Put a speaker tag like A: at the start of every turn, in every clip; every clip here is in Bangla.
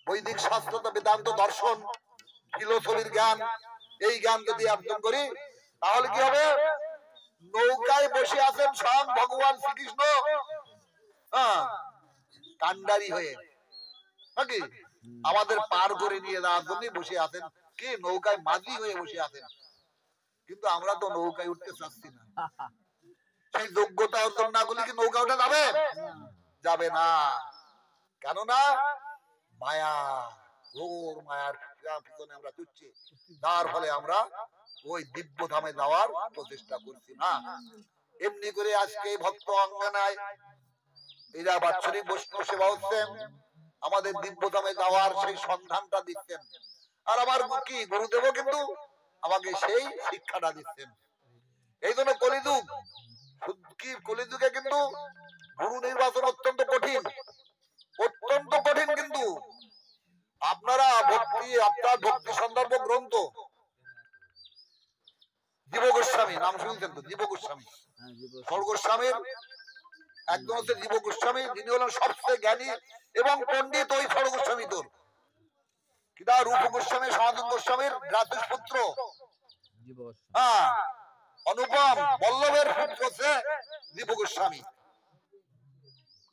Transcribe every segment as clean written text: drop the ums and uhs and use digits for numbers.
A: বৈদিক শাস্ত্র তো বেদান্ত দর্শন ফিলোসফির জ্ঞান, এই জ্ঞান যদি অর্জন করি তাহলে কি হবে? নৌকায় বসে আছেন স্বয়ং ভগবান শ্রীকৃষ্ণ, কান্ডারি হয়ে নাকি আমাদের পার করে নিয়ে যাওয়ার জন্য বসে আছেন, কি নৌকায় মাঝি হয়ে বসে আছেন। কিন্তু আমরা তো নৌকায় উঠতে চাচ্ছি না। সেই যোগ্যতা অর্জন না করলে কি নৌকা উঠে যাবে? যাবে না। কেননা মায়া, ঘোর মায়ার পিছনে আমরা ছুটছি, তার ফলে আমরা ওই দিব্য ধামে যাওয়ার প্রচেষ্টা করছি না। এমনি করে আজকে ভক্ত অঙ্গনায় এরা বাৎসরিক বৈষ্ণব সেবা হচ্ছেন, আমাদের দিব্য ধামে যাওয়ার সেই সন্ধানটা দিচ্ছেন। আর আমার কি গুরুদেবও কিন্তু আমাকে সেই শিক্ষাটা দিচ্ছেন। এই জন্য কলিযুগ, কি কলিযুগে কিন্তু গুরু নির্বাচন অত্যন্ত কঠিন, অত্যন্ত কঠিন। কিন্তু আপনারা আপনার ভক্তি সন্দর্ভ গ্রন্থ জীব গোস্বামী নাম শুনছেন তো? জীব গোস্বামী, স্বর্গোস্বামীর একজন হচ্ছে জীব গোস্বামী, যিনি হলেন সবচেয়ে জ্ঞানী এবং পণ্ডিত। ওই স্বর্গোস্বামী তোর কিনা রূপ গোস্বামী সনাতন গোস্বামীর ভ্রাতুষ পুত্র, অনুপম বল্লভের পুত্র হচ্ছে জীব গোস্বামী।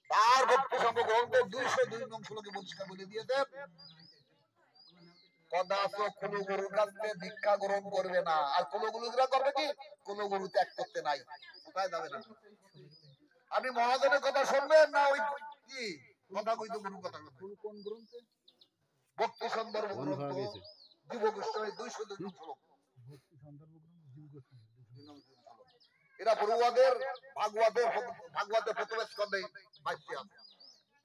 A: তার ভক্তি সঙ্গ গ্রন্থ 202 নং শ্লোকে পরিষ্কার বলে দিয়েছে, কদাচ কোনো গুরুর কাছ থেকে দীক্ষা গ্রহণ করবে না। আর কোনো গুরুরা করবে কি? কোনো গুরু ত্যাগ করতে নাই, কোথায় যাবে না। আপনি মহাজনের কথা শুনবেন না ওই কি কথা কইতো গুরু কথা? কোন গ্রন্থে? ভক্তি সন্দর্ভ গ্রন্থ জীব গোস্বামী 202 নং শ্লোক। ভক্তি সন্দর্ভ গ্রন্থ জীব গোস্বামী 202 নং শ্লোক। এরা পূর্বদের ভাগবতের প্রথম স্কন্ধে ভাষ্য আছে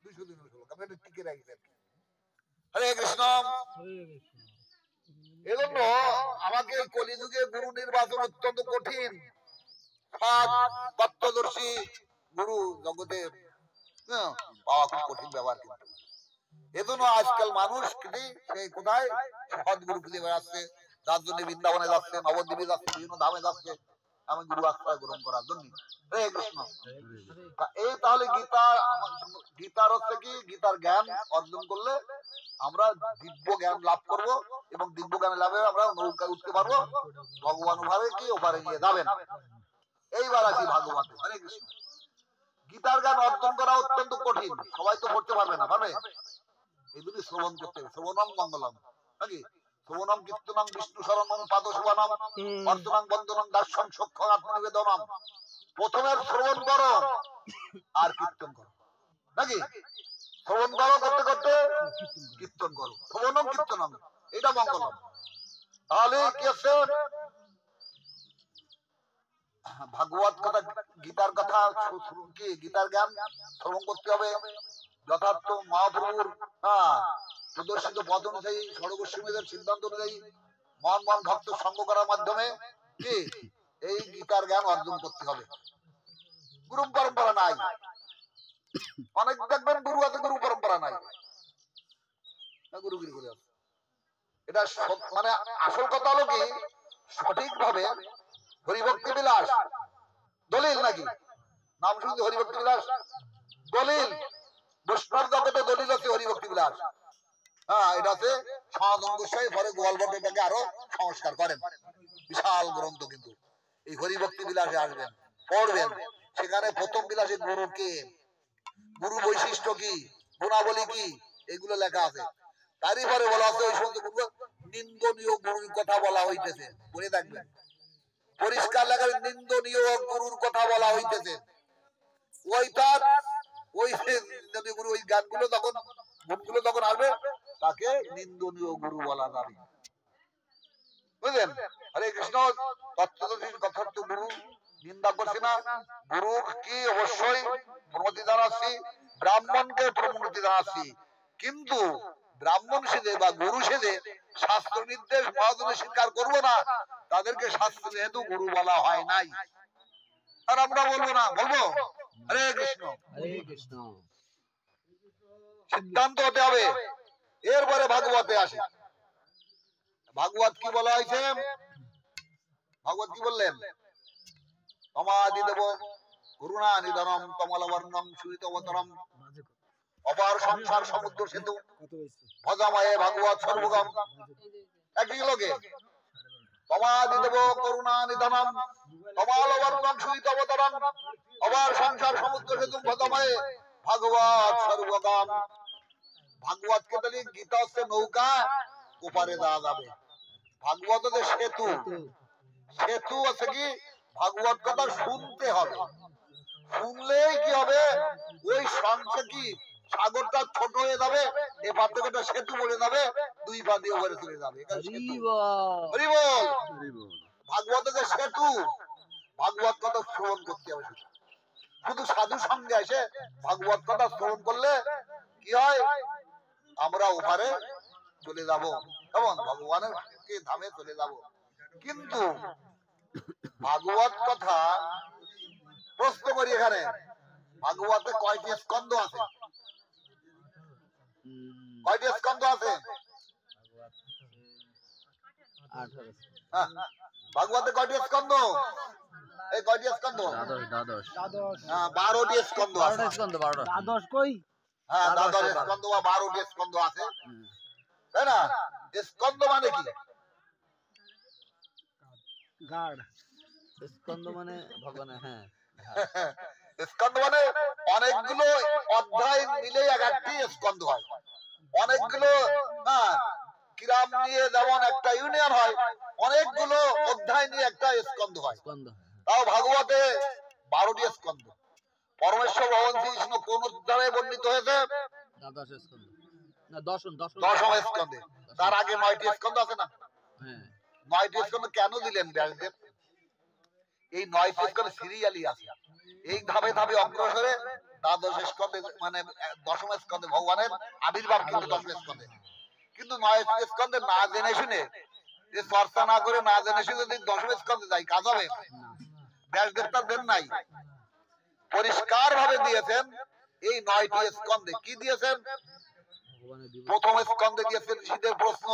A: 202 নং শ্লোক। আপনি এটা টিকে রাখবেন। হরে কৃষ্ণ। এজন্য আমাকে কলিযুগে গুরু নির্বাচন অত্যন্ত কঠিন। তত্ত্বদর্শী গুরু জগতে পাওয়া খুব কঠিন ব্যাপার। কিন্তু এজন্য আজকাল মানুষ সেই কোথায় সদ্গুরু খুঁজে বেড়াচ্ছে, যার জন্য বৃন্দাবনে যাচ্ছে, নবদ্বীপে যাচ্ছে, বিভিন্ন ধামে যাচ্ছে আমি গুরু আশ্রয় গ্রহণ করার জন্য। হরে কৃষ্ণ। এই তাহলে গীতার হচ্ছে কি, গীতার জ্ঞান অর্জন করলে আমরা দিব্য জ্ঞান লাভ করব এবং দিব্য জ্ঞান লাভে আমরা নৌকায় উঠতে পারবো, ভগবান ওভাবে কি ওপারে নিয়ে যাবেন। এইবার আসি ভাগবতে। হরে কৃষ্ণ। গীতার জ্ঞান অর্জন করা অত্যন্ত কঠিন, সবাই তো পড়তে পারবে না, পারবে? এই জন্য শ্রবণ করতে হবে। শ্রবণম মঙ্গলম নাকি শ্রবণম কীর্তনম বিষ্ণু শরণম পাদ শোভনম অর্চনং বন্দনং দাস্যং সখ্যং আত্মনিবেদনম। প্রথমে শ্রবণ করো আর কীর্তন করো নাকি? শ্রবণ করো, করতে করতে কীর্তন করো, শ্রবণম কীর্তনম, এটা মঙ্গলম। তাহলে কি আছে? ভাগবত কথা, গীতার কথা কি, গীতার জ্ঞান শ্রবণ করতে হবে যথার্থ মহাপ্রভুর প্রদর্শিত পথ অনুযায়ী, স্বর্গোস্বামীদের সিদ্ধান্ত অনুযায়ী মন মন ভক্ত সঙ্গ করার মাধ্যমে কি এই গীতার জ্ঞান অর্জন করতে হবে। গুরু পরম্পরা নাই, অনেক দেখবেন গুরু আছে, গুরু পরম্পরা নাই, গুরুগিরি করে আছে। এটা মানে আসল কথা হলো কি, সঠিকভাবে হরিভক্তি বিলাস দলিল নাকি নাম শুনতে? হরিভক্তি বিলাস দলিল, বৈষ্ণব জগতে দলিল আছে হরিভক্তি বিলাস। এটা আছে সনাতন গোস্বামী, পরে গোয়ালভট্ট এটাকে আরো সংস্কার করেন, বিশাল গ্রন্থ। কিন্তু এই হরিভক্তি বিলাসে আসবেন, পড়বেন, সেখানে প্রথম বিলাসে গুরু কে, গুরু বৈশিষ্ট্য কি, গুণাবলী কি, এগুলো লেখা আছে। তারই পরে বলা আছে ওই সমস্ত নিন্দনীয় গুরুর কথা বলা হইতেছে, বলে থাকবেন পরিষ্কার লেখা, নিন্দনীয় গুরুর কথা বলা হইতেছে। ওইটার ওই যদি গুরু ওই জ্ঞানগুলো তখন গুণগুলো তখন আসবে, তাকে নিন্দনীয় গুরু বলা যাবে, বুঝলেন? হরে কৃষ্ণ। তত্ত্বদর্শী গুরু নিন্দা করছি না, গুরু কি অবশ্যই প্রণতি জানাচ্ছি, ব্রাহ্মণকে প্রণতি জানাচ্ছি। কিন্তু ব্রাহ্মণ সেজে বা গুরু সেজে শাস্ত্র নির্দেশ মহাজনে স্বীকার করবো না, তাদেরকে শাস্ত্র যেহেতু গুরু বলা হয় নাই, আর আমরা বলবো না, বলবো? হরে কৃষ্ণ। হরে কৃষ্ণ। সিদ্ধান্ত হতে হবে। এরপরে ভাগবতে আসে। ভাগবত কি বলা হয়েছে? ভাগবত কি বললেন? তমাদি দেব করুণা নিধনম কমলবর্ণম সুরিতবতরম অপার সংসার সমুদ্র সেতু ভজমায়ে ভাগবত সর্বগম একই লোকে তমাদিদেব করুণা নিধনম কমালবর্ণম সুইতবতরম অপার সংসার সমুদ্র সেতু ভজমায়ে ভাগবত সর্বগম। ভাগবত কে তাহলে গীতা হচ্ছে নৌকা, ওপারে দেওয়া যাবে। ভাগবত হচ্ছে সেতু, সেতু আছে কি ভাগবত কথা শুনতে হবে, শুনলেই কি হবে ওই সংখ্যা কি সাগরটা ছোট হয়ে যাবে, এপার থেকে একটা সেতু বলে যাবে, দুই পা দিয়ে ওপরে চলে যাবে। ভাগবত যে সেতু, ভাগবত কথা শ্রবণ করতে হবে। শুধু সাধু সঙ্গে এসে ভাগবত কথা শ্রবণ করলে কি হয়, আমরা ওপারে চলে যাব এবং ভগবানের ধামে চলে যাব। কিন্তু ভাগবত কথা প্রশ্ন করি, এখানে ভাগবতে কয়টি স্কন্ধ আছে? কয়টি স্কন্ধ আছে? ভাগবতে কয়টি স্কন্ধ? এই কয়টি স্কন্ধ? 12টি স্কন্ধ আছে। হ্যাঁ, 12 স্কন্ধ বা 12টি স্কন্ধ আছে, তাই না? স্কন্ধ মানে কি?
B: স্কন্ধ মানে ভগবান। হ্যাঁ,
A: স্কন্ধ মানে অনেকগুলো অধ্যায় মিলে এক একটি স্কন্ধ হয়। অনেকগুলো গ্রাম নিয়ে যেমন একটা ইউনিয়ন হয়, অনেকগুলো অধ্যায় নিয়ে একটা স্কন্ধ হয়। তাও ভাগবতে 12টি স্কন্ধ। পরমেশ্বর ভগবান শ্রীকৃষ্ণ কোন অধ্যায়ে বর্ণিত হয়েছে? দশম স্কন্ধে। তার আগে 9টি স্কন্ধ আছে না? 9টি স্কন্ধ কেন দিলেন ব্যাসদেব? এই 9টি স্কন্ধ সিরিয়ালি আছে, এই ধাপে ধাপে অগ্রসরে দ্বাদশ স্কন্ধে মানে দশম স্কন্ধে ভগবানের আবির্ভাব কিন্তু দশম স্কন্ধে। কিন্তু 9টি স্কন্ধে না জেনে শুনে, যে চর্চা না করে না জেনে শুনে যদি দশম স্কন্ধে যাই, কাজ হবে? ব্যাসদেব তার দেন নাই, পরিষ্কার ভাবে দিয়েছেন এই 9টি স্কন্ধে। কি দিয়েছেন? প্রথম স্কন্ধে দিয়েছেন ঋষিদের প্রশ্ন,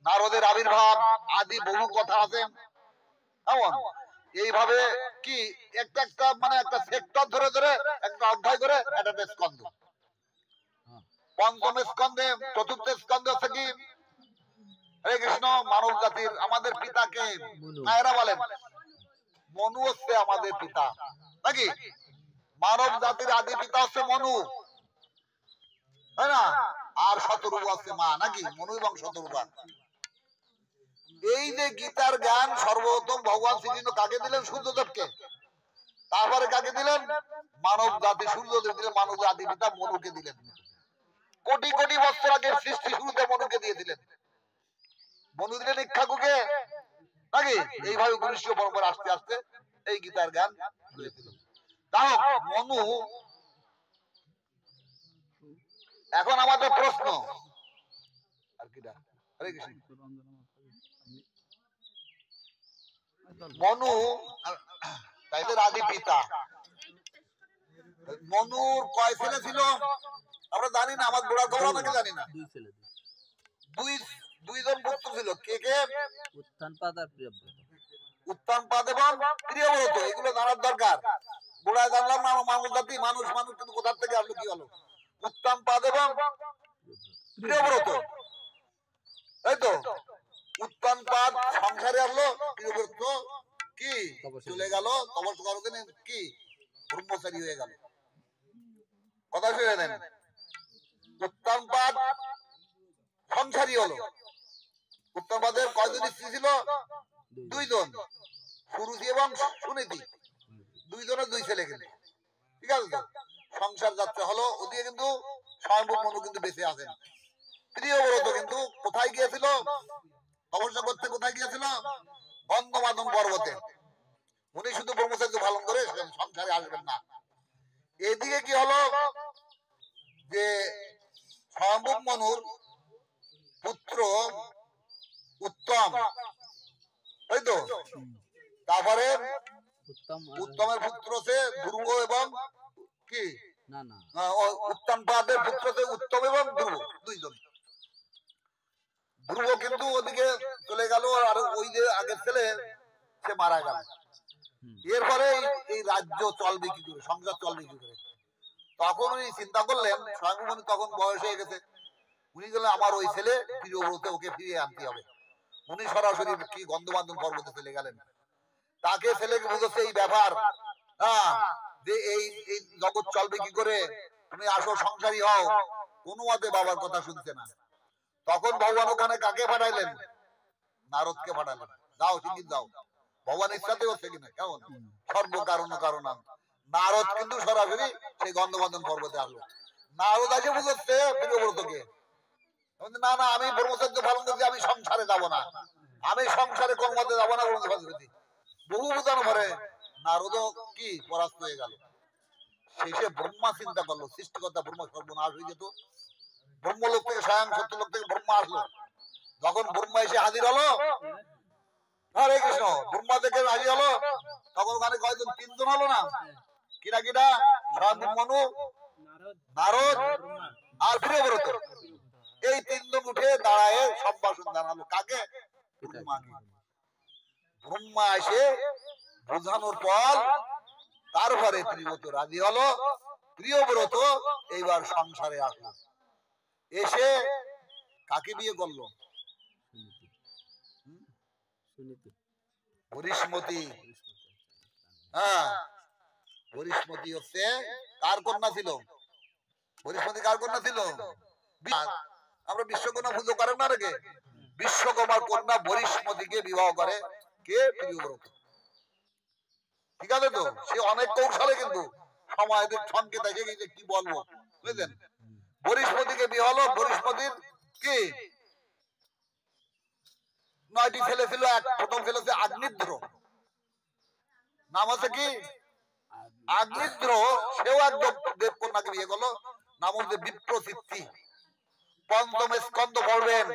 A: নারদের আবির্ভাব আদি বহু কথা আছে। এইভাবে কি একটা একটা মানে একটা সেক্টর ধরে ধরে একটা অধ্যায় করে একটা স্কন্ধ। পঞ্চম স্কন্ধে চতুর্থ স্কন্ধ হচ্ছে কি হরে কৃষ্ণ মানব জাতির আমাদের পিতাকে মায়েরা বলেন, মনু হচ্ছে আমাদের পিতা নাকি? মানব জাতির আদি পিতা হচ্ছে মনু, তাই না? আর শতরূপা হচ্ছে মা নাকি? মনু এবং শতরূপা। এই যে গীতার জ্ঞান সর্বপ্রথম ভগবান শ্রীকৃষ্ণ কাকে দিলেন? সূর্যদেবকে। তারপরে কাকে দিলেন? মানব জাতি। সূর্যদেব দিলেন মানব জাতি পিতা মনুকে দিলেন। কোটি কোটি বছর আগে সৃষ্টি শুরুতে মনুকে দিয়েছিলেন। মনু দিলেন ইক্ষাকুকে নাকি? এইভাবে গুরুষ্য পরম্পরা আস্তে আস্তে এই গীতার জ্ঞান হয়েছিল। তাও মনু। এখন আমাদের প্রশ্ন, আর কিটা হরে কৃষ্ণ, মনু তাইদের আদি পিতা। মনুর কয় ছেলে ছিল আমরা জানি না, আমার গোড়া খবর আমাকে জানি না। দুইজন পুত্র ছিল। কে কে?
B: উত্তানপাদ আর প্রিয়ব্রত।
A: উত্তানপাদ এবং প্রিয়ব্রত, এগুলো জানার দরকার। গোড়ায় জানলাম না মানব জাতি, মানুষ মানুষ, কিন্তু কোথা থেকে আসলো কি হলো? উত্তানপাদ এবং প্রিয়ব্রত, তাই তো? উত্তানপাদ সংসারে আসলো, প্রিয়ব্রত কি চলে গেল তপস্যা করার জন্য, কি ব্রহ্মচারী হয়ে গেল। কথা শুনে নেন, উত্তানপাদ সংসারী হলো। উত্তানপাদের কয়জন স্ত্রী ছিল? দুইজন, সুরুচি এবং সুনীতি। দুইজনের দুই ছেলে কিন্তু, ঠিক আছে তো? সংসার যাত্রা হলো ওদিকে, কিন্তু স্বয়ম্ভূ মনু কিন্তু বেঁচে আছেন। প্রিয়ব্রত কিন্তু কোথায় গিয়েছিল তপস্যা করতে? কোথায় গিয়েছিল? গন্ধমাদন পর্বতে। উনি শুধু ব্রহ্মচার্য পালন করে সংসারে আসবেন না। এদিকে কি হলো যে স্বয়ম্ভূ মনুর পুত্র উত্তম, তাই তো? তারপরে উত্তমের পুত্র সে ধ্রুব এবং কি উত্তানপাদের পুত্র সে উত্তম এবং ধ্রুব, দুইজন। ধ্রুব কিন্তু ওদিকে চলে গেল, আর ওই যে আগের ছেলে সে মারা গেল। এরপরে এই রাজ্য চলবে কি করে, সংসার চলবে কি করে? তখন উনি চিন্তা করলেন, স্বয়ংভূমণি তখন বয়স হয়ে গেছে, উনি গেলেন আমার ওই ছেলে প্রিয়ব্রত, ওকে ফিরিয়ে আনতে হবে। উনি সরাসরি কি গন্ধমাদন পর্বতে চলে গেলেন, তাকে ছেলেকে বুঝেছে এই ব্যাপার, হ্যাঁ, যে এই এই জগৎ চলবে কি করে, তুমি আসো সংসারী হও, কোনো মতে বাবার কথা শুনছে না। তখন ভগবান ওখানে কাকে পাঠাইলেন? নারদকে পাঠালেন, যাও শিগগির যাও। ভগবান ইচ্ছাতে হচ্ছে কিনা, কেমন সর্ব কারণ কারণ। নারদ কিন্তু সরাসরি সেই গন্ধমাদন পর্বতে আসলো। নারদ আগে বুঝেছে প্রিয়ব্রতকে, না না আমি ব্রহ্মচর্য পালন করছি, আমি সংসারে যাব না, আমি সংসারে কোন মতে যাবো না। বহু বোঝানো পরে নারদ কি পরাস্ত হয়ে গেল। শেষে ব্রহ্মা চিন্তা করলো, সৃষ্টিকর্তা ব্রহ্ম সর্বনাশ হয়ে যেত। ব্রহ্মলোক থেকে স্বয়ং সত্যলোক থেকে ব্রহ্মা আসলো। যখন ব্রহ্মা এসে হাজির হলো, হরে কৃষ্ণ, ব্রহ্মা থেকে হাজির হলো, তখন ওখানে কয়জন? তিনজন হলো না? কিরা কিরা? স্বয়ং মনু, নারদ আর প্রিয়ব্রত। এই তিনজন উঠে দাঁড়ায় সম্ভাষণ জানালো কাকে? ব্রহ্মাকে। ব্রহ্মা এসে বোঝানোর পর তারপরে প্রিয়ব্রত রাজি হলো। প্রিয়ব্রত এইবার সংসারে আসলো, এসে কাকে বিয়ে করলো? হরিষ্মতি। হ্যাঁ, হরিষ্মতি হচ্ছে কার কন্যা ছিল? হরিষ্মতি কার কন্যা ছিল? আমরা বিশ্বকর্মা পুজো করেন না রেখে, বিশ্বকর্মার কন্যা হরিষ্মতিকে বিবাহ করে কে? প্রিয়ব্রত। ঠিক আছে তো, সে অনেক কৌশলে কিন্তু সময়ের সঙ্গে দেখে গেছে, কি বলবো বুঝলেন। হরিষ্মতিকে বিয়ে হলো। হরিষ্মতির কি 9টি ছেলে ছিল। প্রথম ছেলে হচ্ছে আগ্নিদ্র, নাম হচ্ছে কি? আগ্নিদ্র। সেও একদম দেবকন্যাকে বিয়ে করলো, নাম হচ্ছে বিপ্রসিদ্ধি। পঞ্চম স্কন্ধ পড়বেন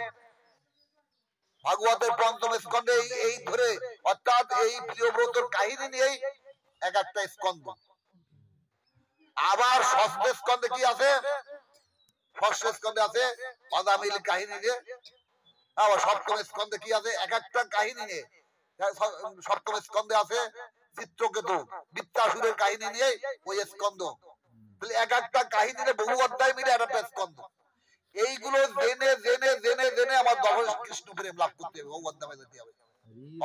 A: ভাগবতের পঞ্চম স্কন্ধে, এই ধরে, অর্থাৎ এই প্রিয়ব্রতর কাহিনী নিয়েই এক একটা স্কন্ধ। আবার ষষ্ঠ স্কন্ধে কি আছে? ষষ্ঠ স্কন্ধে আছে অদামিল কাহিনী নিয়ে। আবার সপ্তম স্কন্ধে কি আছে? এক একটা কাহিনী নিয়ে। সপ্তম স্কন্ধে আছে চিত্রকেতু, বৃত্তাসুরের কাহিনী নিয়ে ওই স্কন্ধ। এক একটা কাহিনী নিয়ে বহু অধ্যায় মিলে একটা স্কন্ধ। এইগুলো জেনে জেনে জেনে জেনে আমার দশ কৃষ্ণ প্রেম লাভ করতে হবে, ভগবত ধামে যেতে হবে।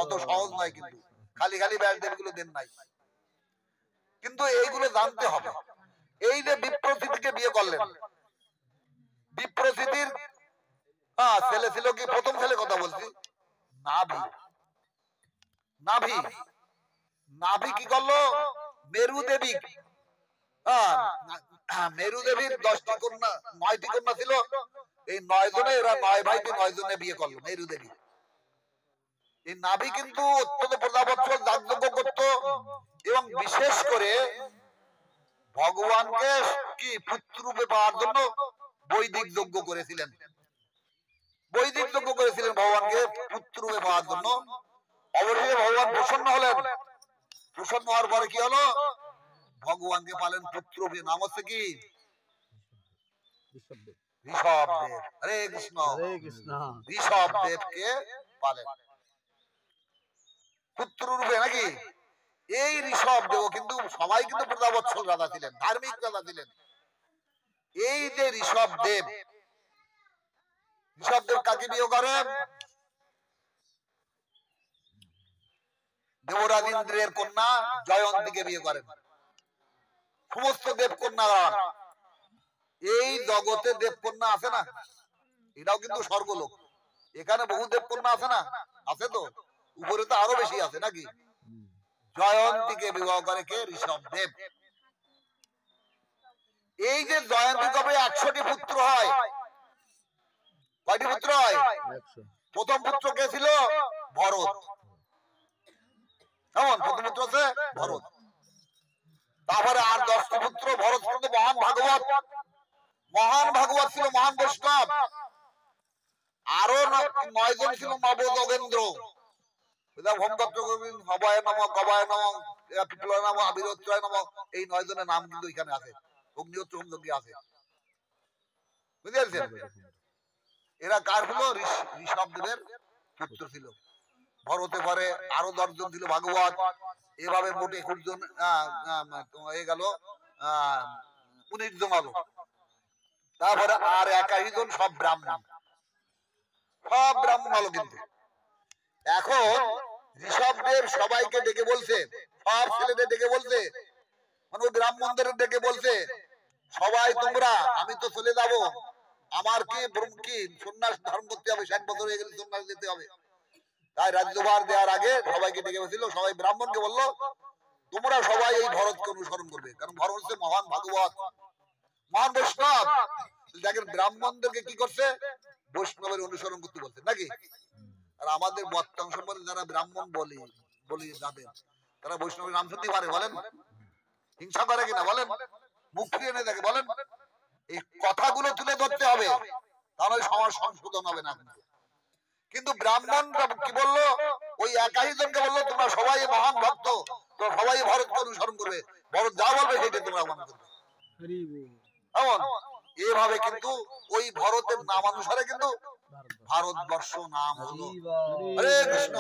A: অত সহজ নয় কিন্তু, খালি খালি ব্যাসদেব গুলো দেন নাই, কিন্তু এইগুলো জানতে হবে। এই যে বিপ্রসিদ্ধিকে বিয়ে করলেন, বিপ্রসিদ্ধির ছেলে ছিল কি? প্রথম ছেলে কথা বলছি, নাভি। নাভি, নাভি কি করলো? মেরু দেবী, মেরু দেবীর 10টি কন্যা, 9টি কন্যা ছিল। এই 9 জনে, এরা 9 ভাইকে 9 জনে বিয়ে করলো মেরু দেবী। এই নাভি কিন্তু অত্যন্ত প্রজাবৎসল যাগযজ্ঞ করত, এবং বিশেষ করে ভগবানকে কি পুত্র রূপে পাওয়ার জন্য বৈদিক যজ্ঞ করেছিলেন। বৈদিক যজ্ঞ করেছিলেন ভগবানকে পুত্র রূপে পাওয়ার জন্য। অবশেষে ভগবান প্রসন্ন হলেন। প্রসন্ন হওয়ার পরে কি হলো? ভগবানকে পালেন পুত্র রূপে, নাম হচ্ছে কি? ঋষভদেব। হরে কৃষ্ণ, ঋষভদেবকে পালেন পুত্র রূপে, নাকি? এই ঋষভদেব কিন্তু সবাই কিন্তু প্রজাবৎসল রাজা ছিলেন, ধার্মিক রাজা ছিলেন। এই যে ঋষভদেব, ঋষভদেব কাকে বিয়ে করেন? দেবরাজ ইন্দ্রের কন্যা জয়ন্তীকে বিয়ে করেন। সমস্ত দেবকন্যারা, এই জগতে দেবকন্যা আছে না, এটাও কিন্তু স্বর্গলোক। এখানে বহু দেবকন্যা আছে না? আছে তো, উপরে তো আরো বেশি আছে, নাকি? জয়ন্তীকে বিবাহ করে কে? ঋষভদেব। এই যে জয়ন্তী কবে 100টি পুত্র হয়। কয়টি পুত্র হয়? প্রথম পুত্র কে ছিল? ভরত। কেমন? প্রথম পুত্র আছে ভরত। তারপরে আর 10টি পুত্র। ভরত কিন্তু মহান ভাগবত, মহান ভাগবত ছিল, মহান বৈষ্ণব। আরো 9 জন ছিল নব যোগেন্দ্র। হবায় নম, কবায় নম, পিপলায় নম, আবিরত্রায় নম। এই 9 জনের নাম কিন্তু এখানে আছে, অগ্নিহোত্র হোমযজ্ঞে আছে, বুঝতে পারছেন? এরা কার হলো? ঋষভদেবের পুত্র ছিল। ভরতে পরে আরো 10 জন ছিল ভাগবত। এভাবে মোটে 21 জন হয়ে গেল 19 জন হলো। তারপরে আর 81 জন সব ব্রাহ্মণ হলো। কিন্তু এখন ঋষভদেব সবাইকে ডেকে বলছে, সব ছেলেদের ডেকে বলছে, মানে ব্রাহ্মণদের ডেকে বলছে, সবাই তোমরা, আমি তো চলে যাব, আমার কি সন্ন্যাস ধারণ করতে হবে, 60 বছর হয়ে গেলে সন্ন্যাস দিতে হবে। তাই রাজ্যভার দেওয়ার আগে সবাইকে ডেকে বলছিল, সবাই ব্রাহ্মণকে বললো তোমরা সবাই এই ভরতকে অনুসরণ করবে, কারণ ভরত হচ্ছে মহান ভাগবত, মহান বৈষ্ণব। দেখেন ব্রাহ্মণদেরকে কি করছে, বৈষ্ণবের অনুসরণ করতে বলছে নাকি। আর আমাদের বর্তমান সম্বন্ধে যারা ব্রাহ্মণ বলি যাবে, তারা বৈষ্ণবের নাম শুনতে পারে? বলেন, হিংসা করে কিনা বলেন, মুখ ফিরিয়ে এনে দেখে বলেন। এই কথাগুলো তুলে ধরতে হবে, তাহলে সমাজ সংশোধন হবে না। কিন্তু ব্রাহ্মণরা কি বললো, ওই 81 জনকে বললো তোমরা সবাই মহান ভক্ত, তো সবাই ভরতকে অনুসরণ করবে, ভরত যা বলবে সেটা তোমরা মানবে। এমন এভাবে কিন্তু ওই ভরতের নাম অনুসারে কিন্তু ভারতবর্ষ নাম হলো। হরে কৃষ্ণ।